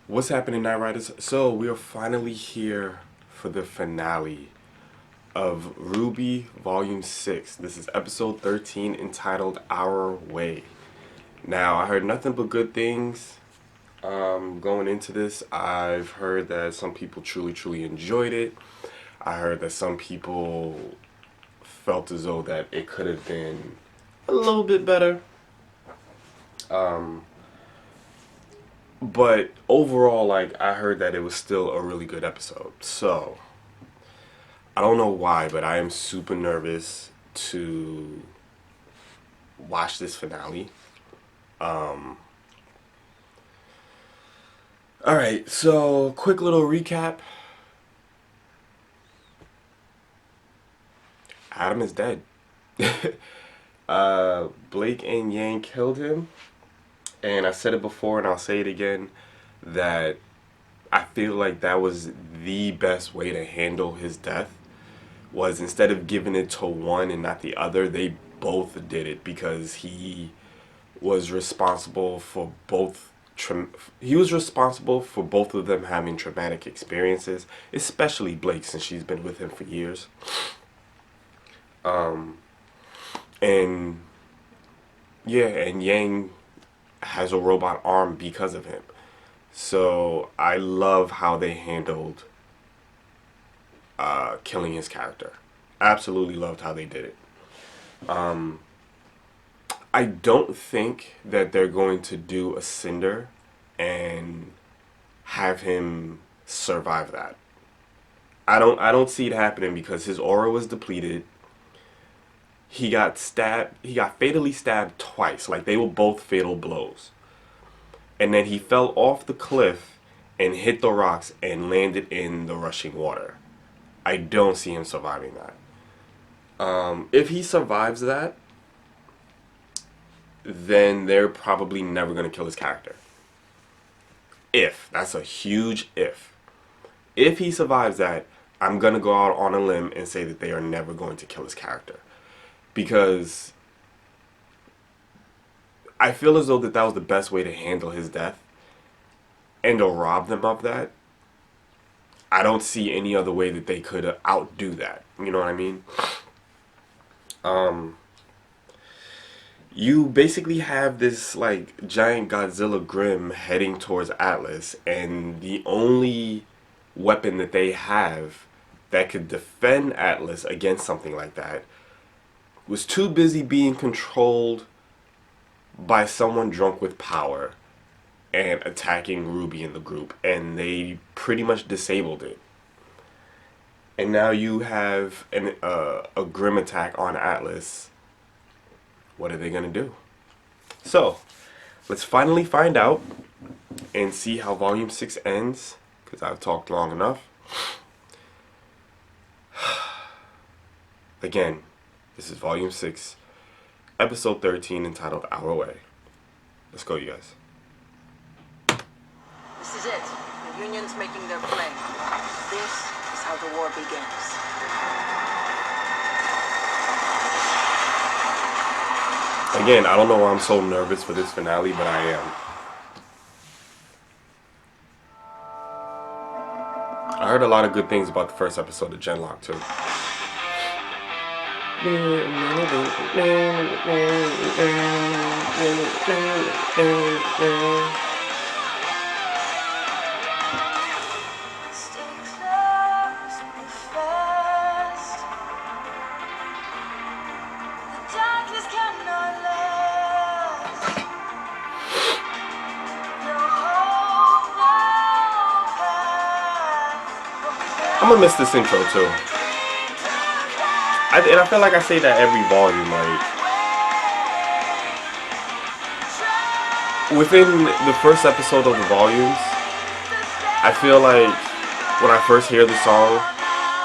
What's happening, Night Riders? So, we are finally here for the finale of RWBY Volume 6. This is episode 13 entitled Our Way. Now, I heard nothing but good things going into this. I've heard that some people truly enjoyed it. I heard that some people felt as though that it could have been a little bit better. But overall, like, I heard that it was still a really good episode. So, I don't know why, but I am super nervous to watch this finale. Alright, so quick little recap. Adam is dead. Blake and Yang killed him. And I said it before and I'll say it again, that I feel like that was the best way to handle his death. Was instead of giving it to one and not the other, they both did it because he was responsible for both. He was responsible for both of them having traumatic experiences, especially Blake since she's been with him for years. And yeah, and Yang has a robot arm because of him. So I love how they handled killing his character. Absolutely loved how they did it. I don't think that they're going to do a Cinder and have him survive that. I don't see it happening because his aura was depleted. He got stabbed. He got fatally stabbed twice. Like, they were both fatal blows. And then he fell off the cliff and hit the rocks and landed in the rushing water. I don't see him surviving that. If he survives that, then they're probably never going to kill his character. If. That's a huge if. If he survives that, I'm going to go out on a limb and say that they are never going to kill his character. Because I feel as though that was the best way to handle his death. And to rob them of that, I don't see any other way that they could outdo that. You know what I mean? You basically have this like giant Godzilla Grim heading towards Atlas, and the only weapon that they have that could defend Atlas against something like that was too busy being controlled by someone drunk with power and attacking Ruby in the group, and they pretty much disabled it. And now you have a Grim attack on Atlas. What are they going to do? So, let's finally find out and see how Volume 6 ends, because I've talked long enough. Again, this is Volume 6, Episode 13, entitled Our Way. Let's go, you guys. This is it. The Union's making their play. This is how the war begins. Again, I don't know why I'm so nervous for this finale, but I am. I heard a lot of good things about the first episode of Genlock, too. I'm gonna miss this intro too. And I feel like I say that every volume. Like, within the first episode of the volumes, I feel like when I first hear the song,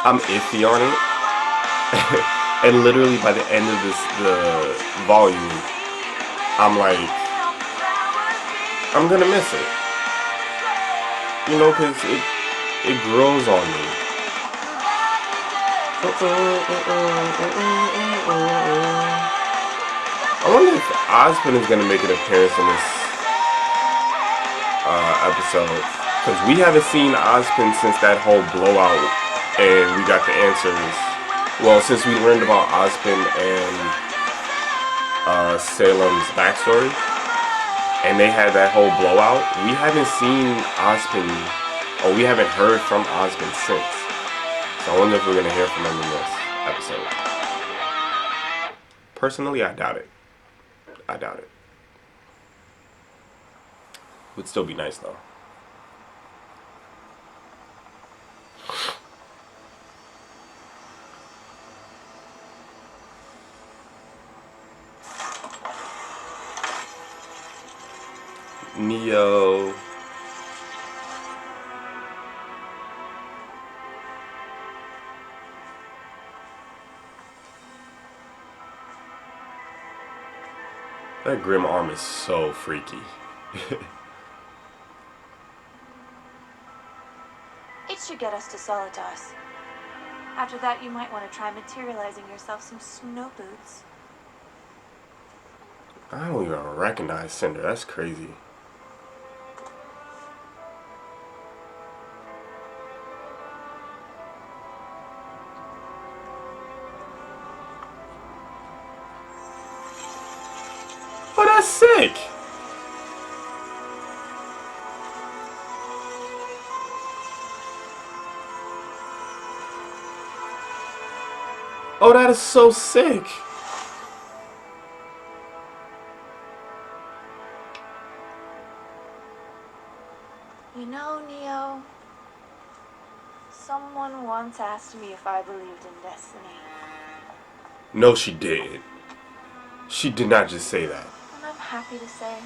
I'm iffy on it. And literally by the end of the volume, I'm like, I'm gonna miss it. You know, because it grows on me. I wonder if Osmond is going to make an appearance in this episode. Because we haven't seen Ozpin since that whole blowout, and we got the answers. Well, since we learned about Ozpin and Salem's backstory, and they had that whole blowout, we haven't seen Ozpin, or we haven't heard from Ozpin since. So I wonder if we're going to hear from him in this episode. Personally, I doubt it. I doubt it. Would still be nice, though. Neo. That Grim arm is so freaky. It should get us to Solitas. After that, you might want to try materializing yourself some snow boots. I don't even recognize Cinder. That's crazy. Oh, that's sick. Oh, that is so sick. You know, Neo, someone once asked me if I believed in destiny. No, she didn't. She did not just say that. And I'm happy to say,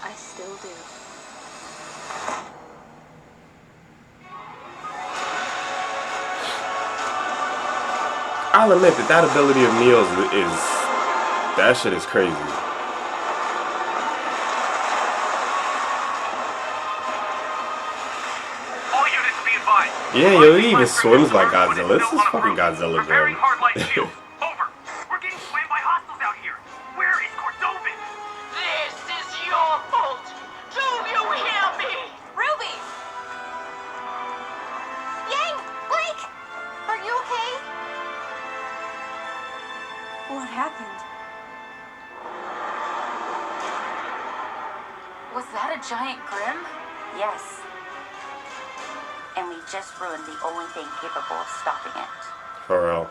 I still do. I'll admit that ability of Neo's is that shit is crazy. All units be advised. Yeah, yo, he even swims like Godzilla. This is fucking Godzilla, Preparing man. hard light shields. Over. We're getting slammed by hostiles out here. Where is Cordovin? This is your fault. Do you hear me? Ruby! Yang! Blake! Are you okay? What happened? Was that a giant Grim? Yes. And we just ruined the only thing capable of stopping it. For real.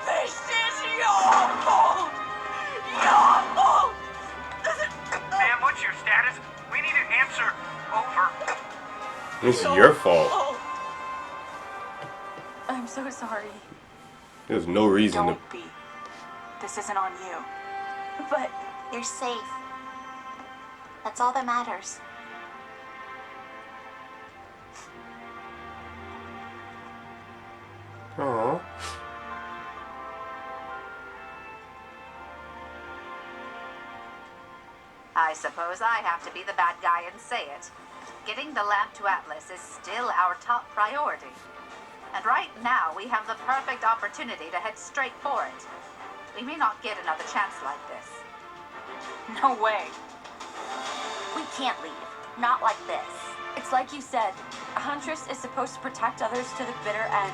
This is your fault. Your fault. Ma'am, what's your status? We need an answer. Over. This is your fault. I'm so sorry. There's no reason to. Don't be. This isn't on you. But You're safe. That's all that matters. Aww. I suppose I have to be the bad guy and say it. Getting the lamp to Atlas is still our top priority. And right now, we have the perfect opportunity to head straight for it. We may not get another chance like this. no way. We can't leave. Not like this. It's like you said, a huntress is supposed to protect others to the bitter end.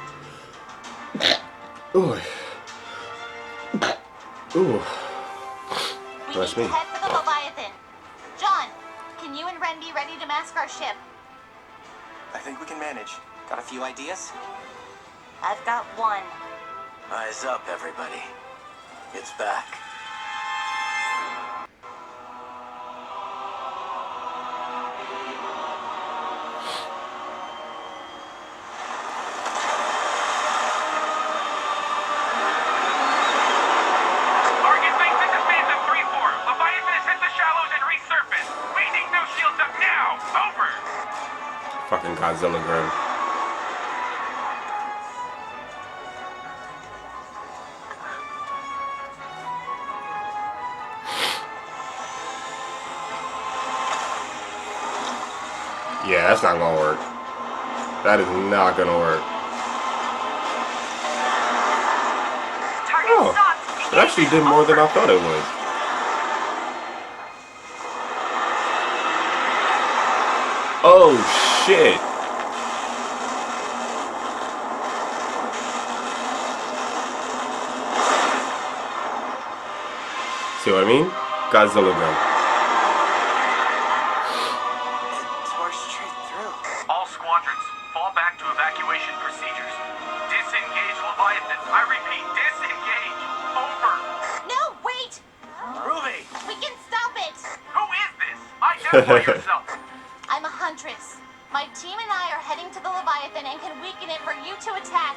Ooh. Ooh. We That's need me. to head for the Leviathan. John, can you and Ren be ready to mask our ship? I think we can manage. Got a few ideas? I've got one. Eyes up, everybody. It's back. Target base into stanza 3-4. Leviathan has hit the shallows and resurfaced. We need those shields up now. Over. Fucking Godzilla Grim. Yeah, that's not gonna work. That is not gonna work. Target Oh, stopped. it actually did more than I thought it would. Oh shit. See what I mean? Godzilla gun. It tore straight through. All squadrons, fall back to evacuation procedures. Disengage Leviathan. I repeat, disengage. Over. No, wait! Ruby, We can stop it! who is this? Identify yourself. I'm a huntress. My team and I are heading to the Leviathan and can weaken it for you to attack.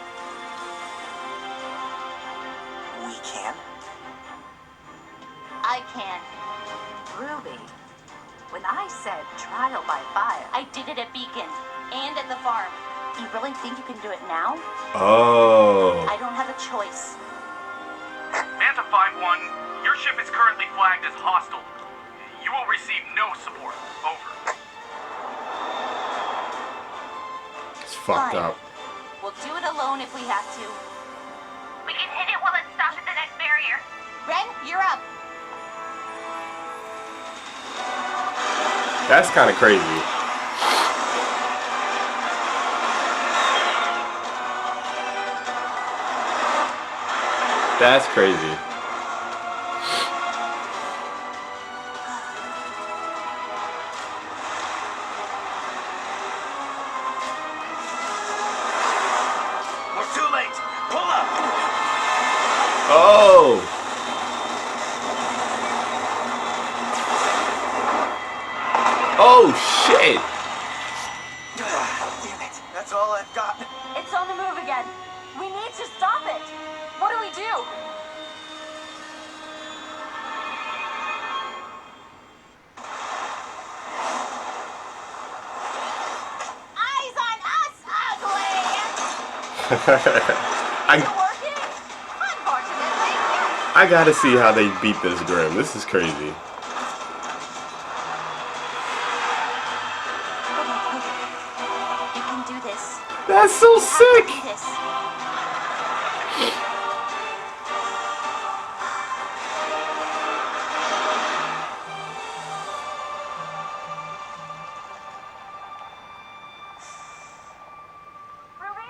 We can? I can. Ruby, when I said trial by fire, I did it at Beacon and at the farm. You really think you can do it now? Oh. I don't have a choice. Manta 5-1, your ship is currently flagged as hostile. You will receive no support. Over. It's fucked Fine. up. We'll do it alone if we have to. We can hit it while it stops at the next barrier. Ren, you're up. That's kind of crazy. That's crazy. We're too late. Pull up. Oh. Oh shit. Damn it. That's all I've got. It's on the move again. We need to stop it. What do we do? Eyes on us, ugly! I Working? Unfortunately. I gotta see how they beat this Grim. This is crazy. You can do this. That's so You have to sick. do this. Ruby?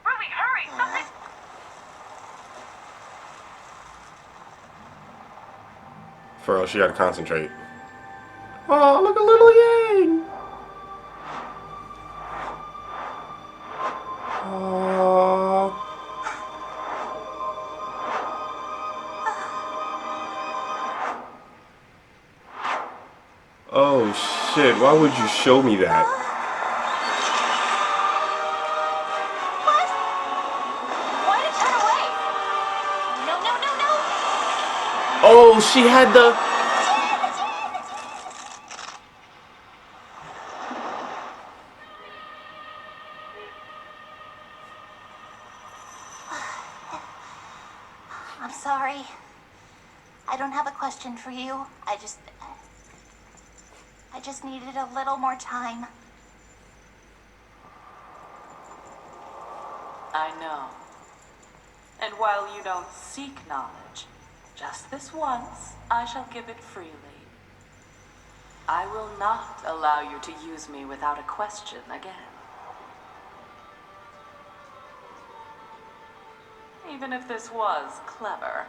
Ruby, hurry! Something. For real, she gotta concentrate. Oh, look at little Yang. Oh. Oh shit, why would you show me that? What? Why did it turn away? No, no, no, no! Oh, she had the... I'm sorry. I don't have a question for you. I just needed a little more time. I know. And while you don't seek knowledge, just this once, I shall give it freely. I will not allow you to use me without a question again. Even if this was clever.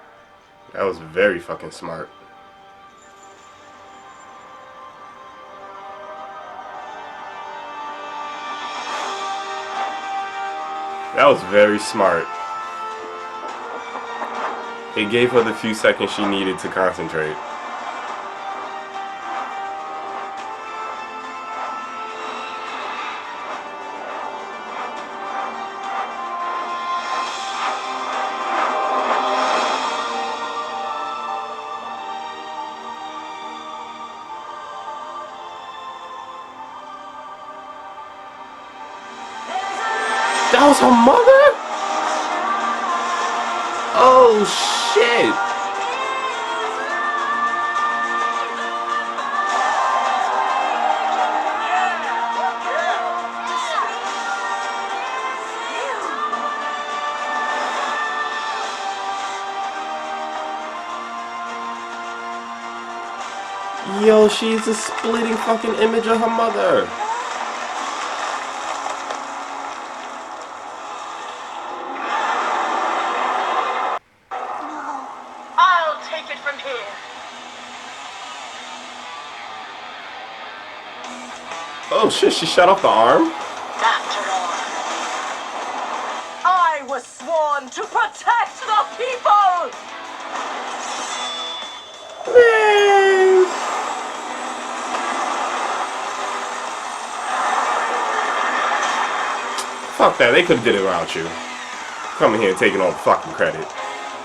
That was very fucking smart. That was very smart. It gave her the few seconds she needed to concentrate. That was her mother? Oh shit. Yo, she's a splitting fucking image of her mother. I'll take it from here. Oh shit, she shut off the arm? After all, I was sworn to protect the people! Man. Fuck that, they could've did it without you. Coming here and taking all the fucking credit.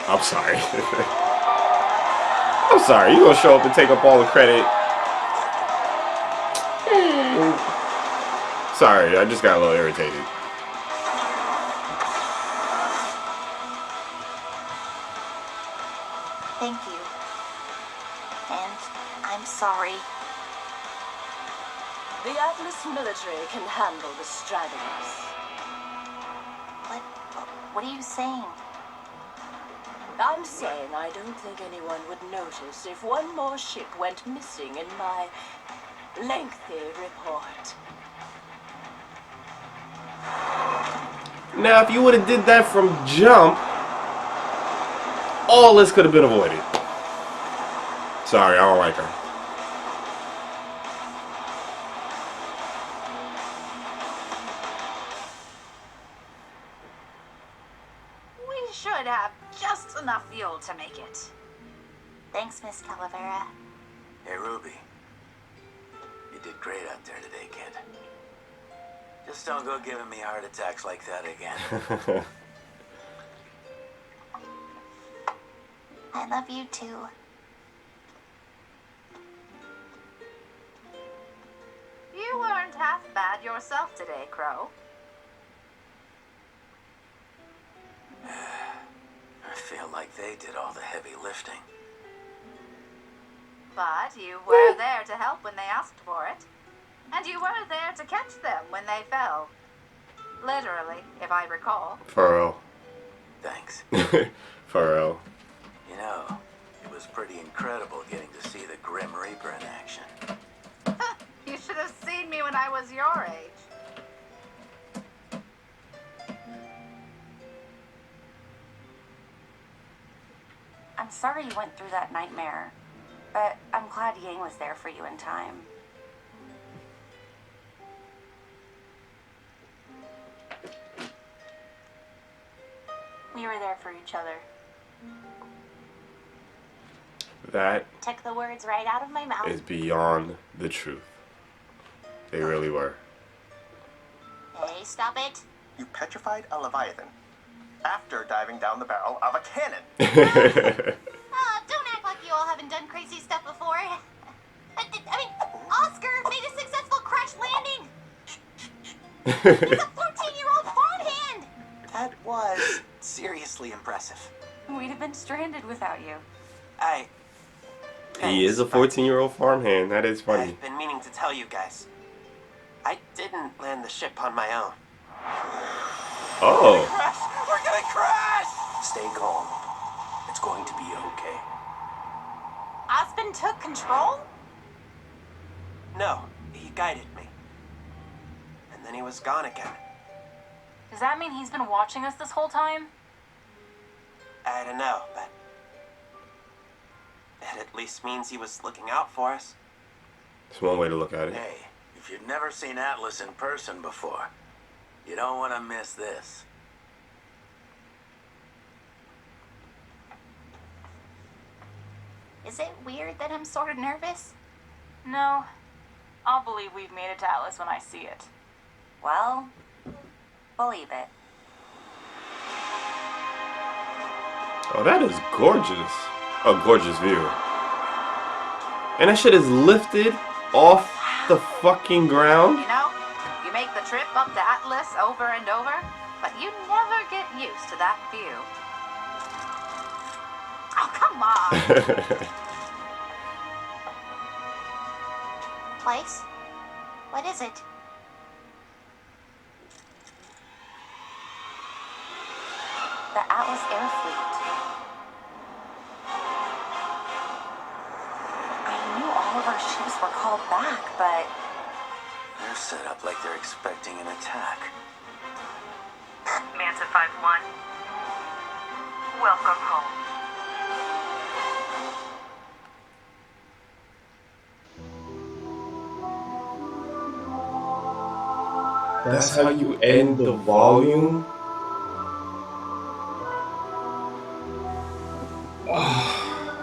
I'm sorry. I'm sorry, you gonna show up and take up all the credit. Sorry, I just got a little irritated. Thank you. And I'm sorry. The Atlas military can handle the stragglers. What are you saying? I'm saying I don't think anyone would notice if one more ship went missing in my lengthy report. Now, if you would have did that from jump, all this could have been avoided. Sorry, I don't like her. We should have just enough fuel to make it. Thanks, Miss Calavera. Hey, Ruby. You did great out there today, kid. Just don't go giving me heart attacks like that again. I love you too. You weren't half bad yourself today, Crow. I feel like they did all the heavy lifting. But you were there to help when they asked for it. And you were there to catch them when they fell. Literally, if I recall. For real. Thanks. For real. You know, it was pretty incredible getting to see the Grim Reaper in action. You should have seen me when I was your age. I'm sorry you went through that nightmare, but I'm glad Yang was there for you in time. We were there for each other. That Took the words right out of my mouth. is beyond the truth. They really were. Hey, stop it. You petrified a Leviathan after diving down the barrel of a cannon. Don't act like you all haven't done crazy stuff before. I mean, Oscar made a successful crash landing. He's a 14-year-old farmhand. That was seriously impressive. We'd have been stranded without you. He is a 14-year-old farmhand. That is funny. I've been meaning to tell you guys. I didn't land the ship on my own. Oh. We're gonna crash! Stay calm. It's going to be okay. Osmond took control? No, he guided me. And then he was gone again. Does that mean he's been watching us this whole time? I don't know, but it at least means he was looking out for us. It's one way to look at it. Hey, if you've never seen Atlas in person before, you don't want to miss this. Is it weird that I'm sort of nervous? No. I'll believe we've made it to Atlas when I see it. Well, believe it. Oh, that is gorgeous. A gorgeous view. And that shit is lifted off the fucking ground. You know, you make the trip up to Atlas over and over, but you never get used to that view. Oh, come on! Place? What is it? The Atlas Air Fleet. I knew all of our were called back, but They're set up like they're expecting an attack. Manta 5-1. Welcome home. That's how you end the volume?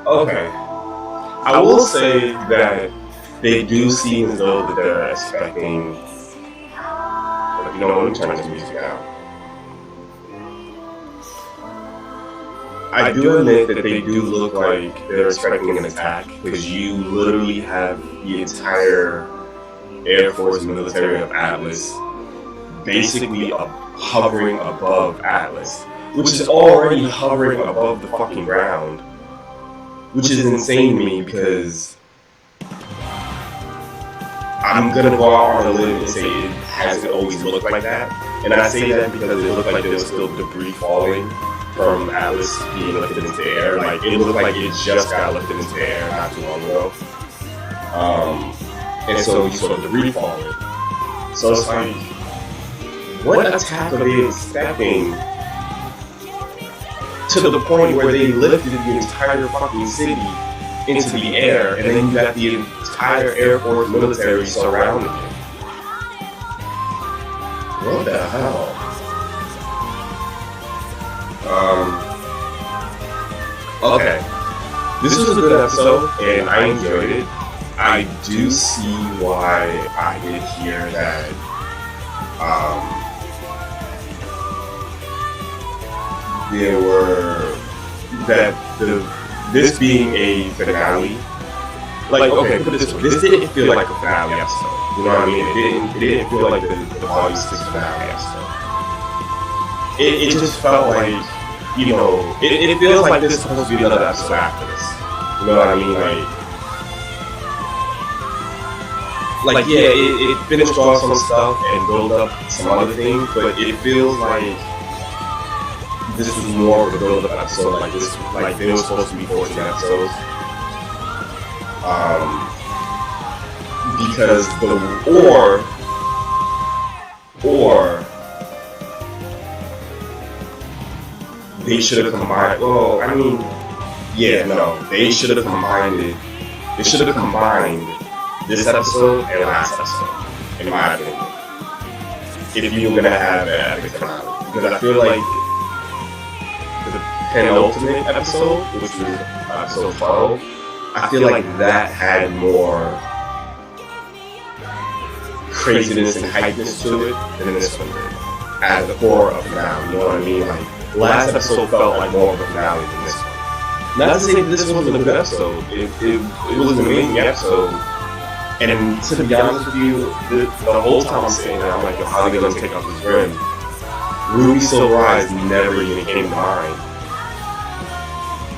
Okay. I will say that they do seem as though that they're expecting. But you know what? Let me turn this music down. I do admit that they do look like they're expecting an attack because you literally have the entire Air Force military of Atlas basically hovering above Atlas, which is already hovering above the fucking ground, which is insane to me because I'm gonna go out on a limb and say it hasn't always looked like that, and I say that because it looked like there was still debris falling from Atlas being lifted into the air. Like it looked like it just got lifted into the air not too long ago, and so you saw debris falling. So it's like, what attack are they expecting to the point where they lifted the entire fucking city into the air, and then you got the entire Air Force military surrounding it? What the hell? Okay. This was a good episode, and I enjoyed it. I do see why I did hear that there were this being a finale. Like, okay, put it this way, this didn't feel like a finale episode. You know what I mean? It didn't feel like the Volume 6 finale episode. It just felt like, you know, it feels like this is supposed to be another episode after this. You know what I mean? Like yeah, it finished off some stuff and built up some other things, but it feels like this was more of a build-up episode. Like this, like there was supposed to be 14 episodes. Because or they should have combined. Well, I mean, yeah, no, they should have combined it. They should have combined this episode and last episode, in my opinion. If you were gonna have an epic finale, because I feel like the penultimate episode, which was episode 12, I feel like that had more craziness and hypeness to it than this one did. As the core of the finale, you know what I mean? Like, the last episode felt like more of a finale than this one. Not to say that this wasn't a good episode. It was an amazing episode. And to be honest with you, the whole time I'm sitting there, I'm like, how are they gonna take out this rim? Ruby Silver Eyes never even came to mind.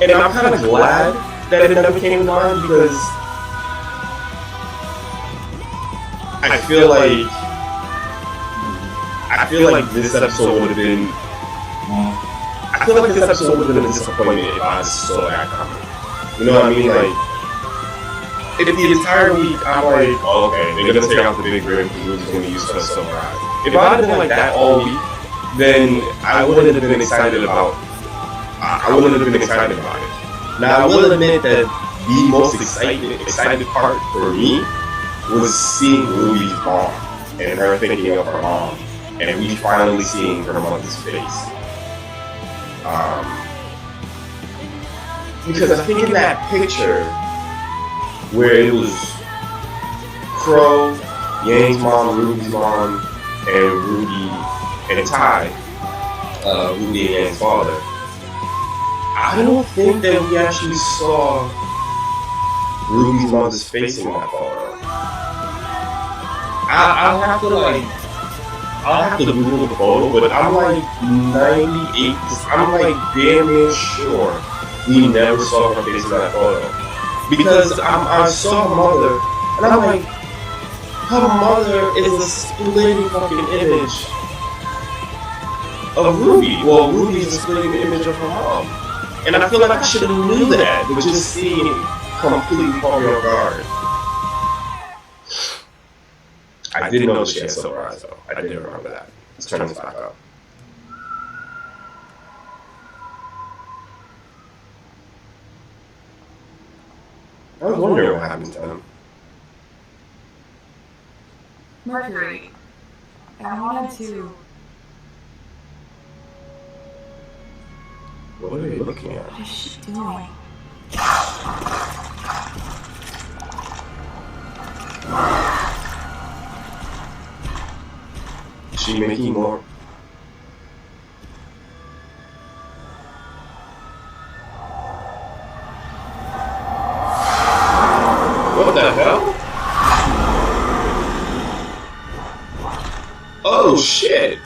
And I'm kind of glad that it never came to mind because I feel like this episode would have been. I feel like this episode would have been a disappointment if I saw that coming. You know what I mean? Like, if the entire week I'm like, oh, okay, they're gonna take out the big rim because Ruby's gonna use her Silver Eyes. If I had been like that all week, then I wouldn't have been excited about. I wouldn't have been excited about it. Now I will admit that the most excited part for me was seeing Ruby's mom and her thinking of her mom, and we finally seeing her mother's face. Because I think in that picture where it was Crow, Yang's mom, Ruby's mom, and Ruby and Ty, Ruby and Yang's father, I don't think that we actually saw Ruby's mother's face in that photo. I'll have to Google the photo, but I'm like 98%, I'm like damn near sure we never saw her face in that photo. Because I saw her mother, and I'm like, her mother is a splitting fucking image of Ruby. Well, Ruby is a splitting image of her mom. And I feel like I should have knew that, but just seeing it completely caught me off guard. I did know that she had silver eyes, though. I did remember that. Let's turn this back up. I was wondering what happened to them. Mercury, I wanted to... What are they looking at? What is she doing? Is she making more? What the hell? Oh shit!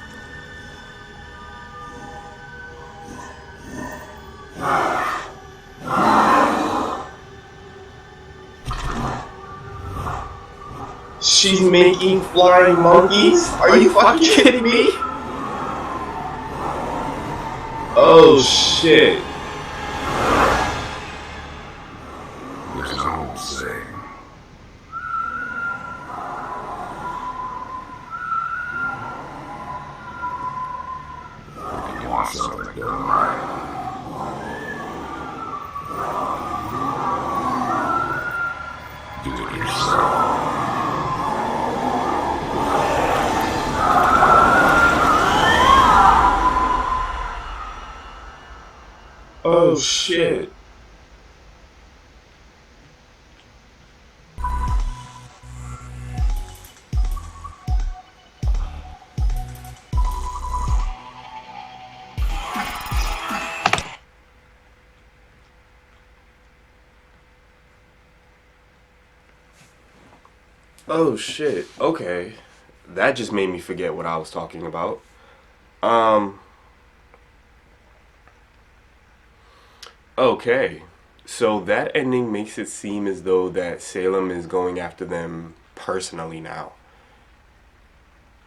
She's making flying monkeys? Are you fucking kidding me? Oh shit. There's an old saying. If you want something done right, do it yourself. Oh shit. Oh shit. Okay. That just made me forget what I was talking about. Okay. So that ending makes it seem as though that Salem is going after them personally now.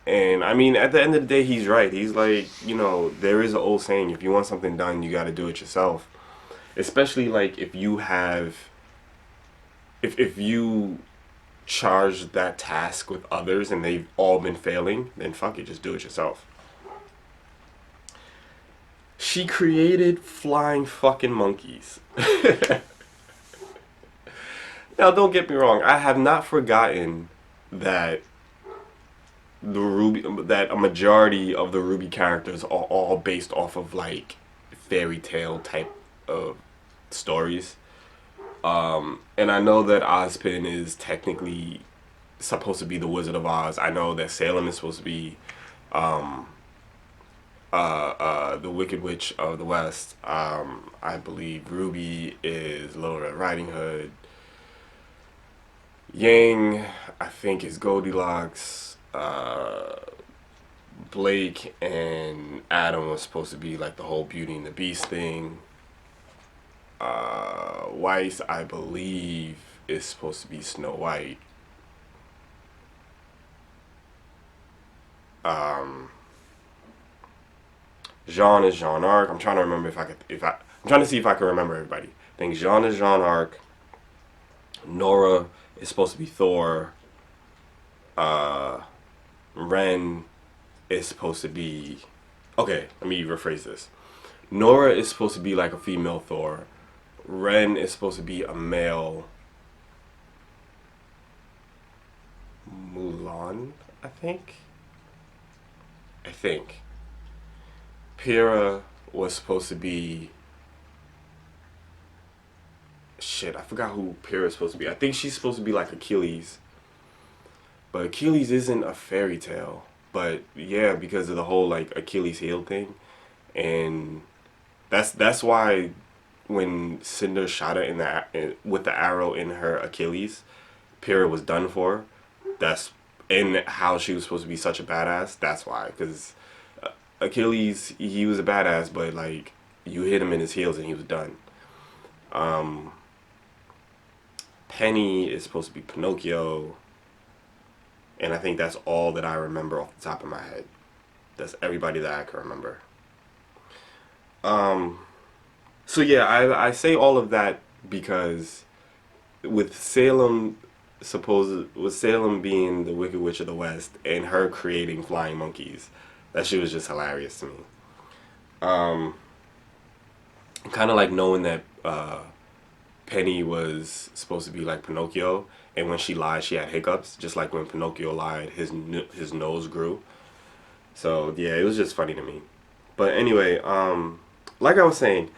And I mean, at the end of the day, he's right. He's like, you know, there is an old saying, if you want something done, you got to do it yourself. Especially like if you have, if you charge that task with others and they've all been failing, then fuck it, just do it yourself. She created flying fucking monkeys. Now, don't get me wrong. I have not forgotten that that a majority of the RWBY characters are all based off of like fairy tale type of stories. And I know that Ozpin is technically supposed to be the Wizard of Oz. I know that Salem is supposed to be the Wicked Witch of the West. I believe Ruby is Little Red Riding Hood. Yang, I think, is Goldilocks. Blake and Adam was supposed to be like the whole Beauty and the Beast thing. Weiss, I believe, is supposed to be Snow White. Jean is Jean Arc. I'm trying to remember I'm trying to see if I can remember everybody. I think Jean is Jean Arc. Nora is supposed to be Thor. Ren is supposed to be... Okay, let me rephrase this. Nora is supposed to be like a female Thor. Ren is supposed to be a male Mulan, I think. Pyrrha was supposed to be... Shit, I forgot who Pyrrha is supposed to be. I think she's supposed to be like Achilles. But Achilles isn't a fairy tale. But yeah, because of the whole like Achilles heel thing. And that's why when Cinder shot her with the arrow in her Achilles, Pyrrha was done for. That's and how she was supposed to be such a badass. That's why, because Achilles, he was a badass, but like you hit him in his heels and he was done. Penny is supposed to be Pinocchio, and I think that's all that I remember off the top of my head. That's everybody that I can remember. So yeah, I say all of that because with Salem, Salem being the Wicked Witch of the West and her creating flying monkeys. That shit was just hilarious to me. Kind of like knowing that Penny was supposed to be like Pinocchio, and when she lied, she had hiccups, just like when Pinocchio lied, his nose grew. So yeah, it was just funny to me. But anyway, like I was saying,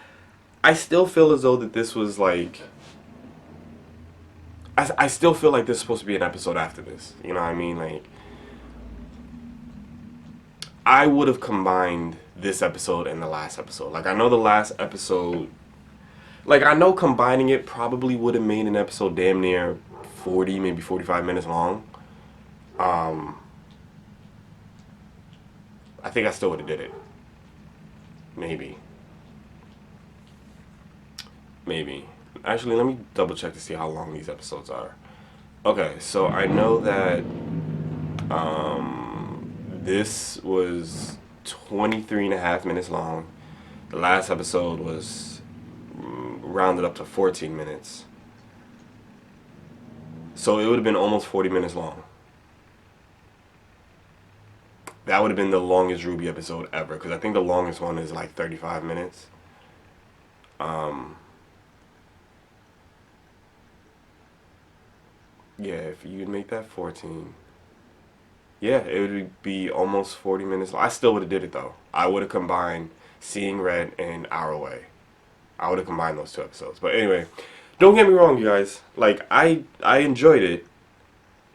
I still feel as though that this was like, I still feel like this is supposed to be an episode after this. You know what I mean? Like, I would have combined this episode and the last episode. Like, I know the last episode, like, I know combining it probably would have made an episode damn near 40, maybe 45 minutes long. I think I still would have did it. Maybe. Actually, let me double check to see how long these episodes are. Okay, so I know that this was 23 and a half minutes long. The last episode was rounded up to 14 minutes. So it would have been almost 40 minutes long. That would have been the longest RWBY episode ever, because I think the longest one is like 35 minutes. Yeah, if you would make that 14, yeah, it would be almost 40 minutes. I still would have did it though. I would have combined Seeing Red and Our Way. I would have combined those two episodes. But anyway, don't get me wrong, you guys. Like, I enjoyed it,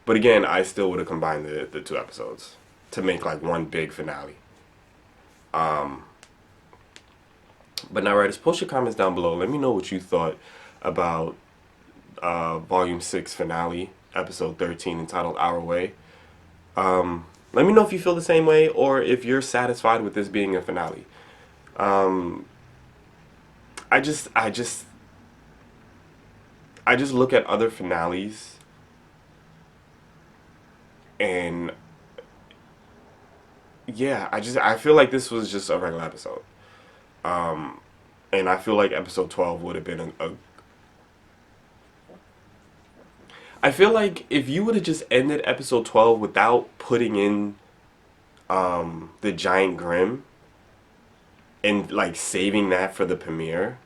but again, I still would have combined the two episodes to make like one big finale. But now, writers, post your comments down below. Let me know what you thought about Volume 6 finale, Episode 13, entitled Our Way. Let me know if you feel the same way, or if you're satisfied with this being a finale. I just look at other finales, and yeah, I feel like this was just a regular episode. And I feel like episode 12 would have been I feel like if you would have just ended episode 12 without putting in the giant Grim and like saving that for the premiere,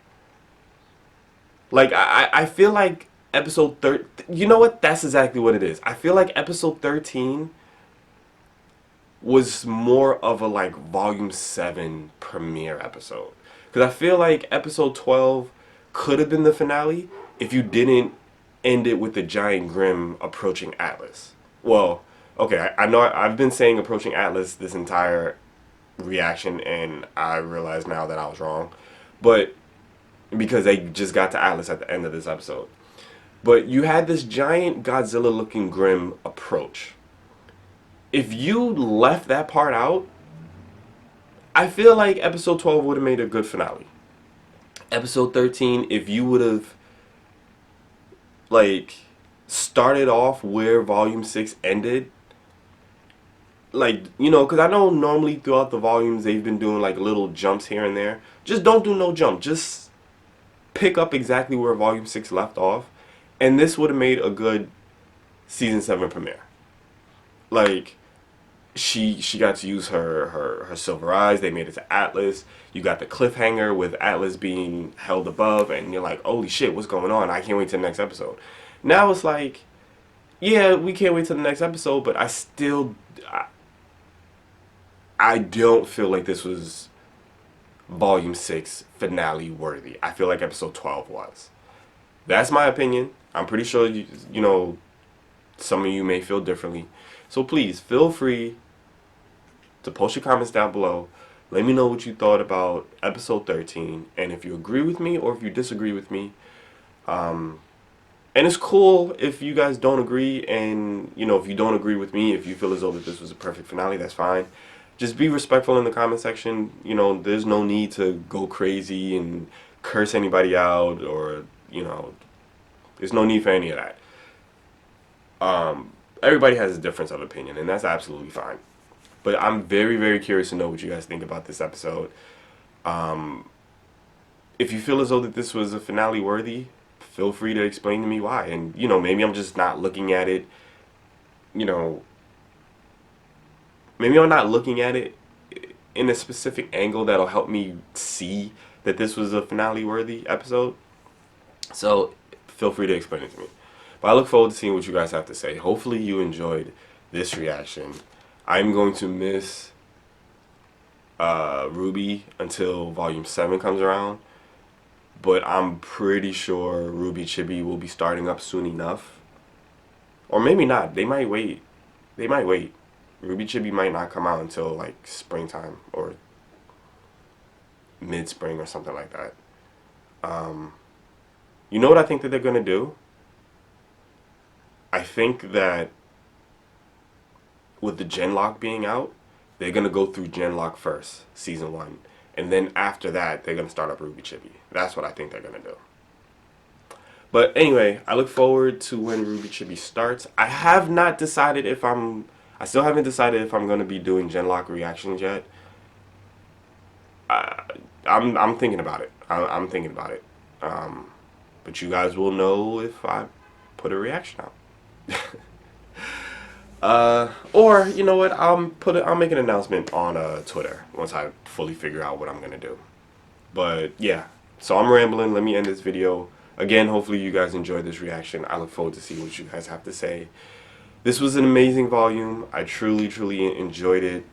like I feel like episode 13, you know what? That's exactly what it is. I feel like episode 13 was more of a like volume 7 premiere episode. Because I feel like episode 12 could have been the finale if you didn't end it with the giant Grim approaching Atlas. Well, okay, I know I've been saying approaching Atlas this entire reaction, and I realize now that I was wrong. But because they just got to Atlas at the end of this episode. But you had this giant Godzilla looking Grim approach. If you left that part out, I feel like episode 12 would have made a good finale. Episode 13, if you would have like started off where volume 6 ended, like, you know, because I know normally throughout the volumes they've been doing like little jumps here and there. Just don't do no jump. Just pick up exactly where volume 6 left off, and this would have made a good season 7 premiere. Like, she got to use her silver eyes. They made it to Atlas. You got the cliffhanger with Atlas being held above, and you're like, holy shit, what's going on? I can't wait till the next episode. Now it's like, yeah, we can't wait till the next episode, but I don't feel like this was volume 6 finale worthy. I feel like episode 12 was. That's my opinion. I'm pretty sure you know, some of you may feel differently. So please feel free to post your comments down below. Let me know what you thought about episode 13, and if you agree with me or if you disagree with me. And it's cool if you guys don't agree, and you know, if you don't agree with me, if you feel as though that this was a perfect finale, that's fine. Just be respectful in the comment section. You know, there's no need to go crazy and curse anybody out, or, you know, there's no need for any of that. Everybody has a difference of opinion, and that's absolutely fine. But I'm very, very curious to know what you guys think about this episode. If you feel as though that this was a finale worthy, feel free to explain to me why. And, you know, maybe I'm just not looking at it, you know, maybe I'm not looking at it in a specific angle that'll help me see that this was a finale worthy episode. So feel free to explain it to me. But I look forward to seeing what you guys have to say. Hopefully you enjoyed this reaction. I'm going to miss RWBY until Volume 7 comes around. But I'm pretty sure RWBY Chibi will be starting up soon enough. Or maybe not. They might wait. They might wait. RWBY Chibi might not come out until like springtime or mid-spring or something like that. You know what I think that they're going to do? I think that with the Genlock being out, they're going to go through Genlock first, Season 1. And then after that, they're going to start up RWBY Chibi. That's what I think they're going to do. But anyway, I look forward to when RWBY Chibi starts. I have not decided if I still haven't decided if I'm going to be doing Genlock reactions yet. I'm thinking about it. I'm thinking about it. But you guys will know if I put a reaction out. Or you know what? I'll make an announcement on Twitter once I fully figure out what I'm gonna do. But yeah, so I'm rambling. Let me end this video. Again, hopefully you guys enjoyed this reaction. I look forward to see what you guys have to say. This was an amazing volume. I truly enjoyed it.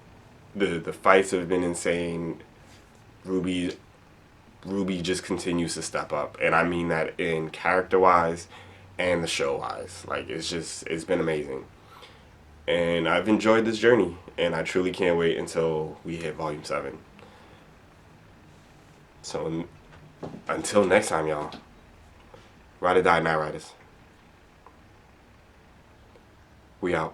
The fights have been insane. RWBY just continues to step up, and I mean that in character-wise and the show-wise. Like, it's been amazing. And I've enjoyed this journey, and I truly can't wait until we hit Volume 7. So, until next time, y'all. Ride or die, Night Riders. We out.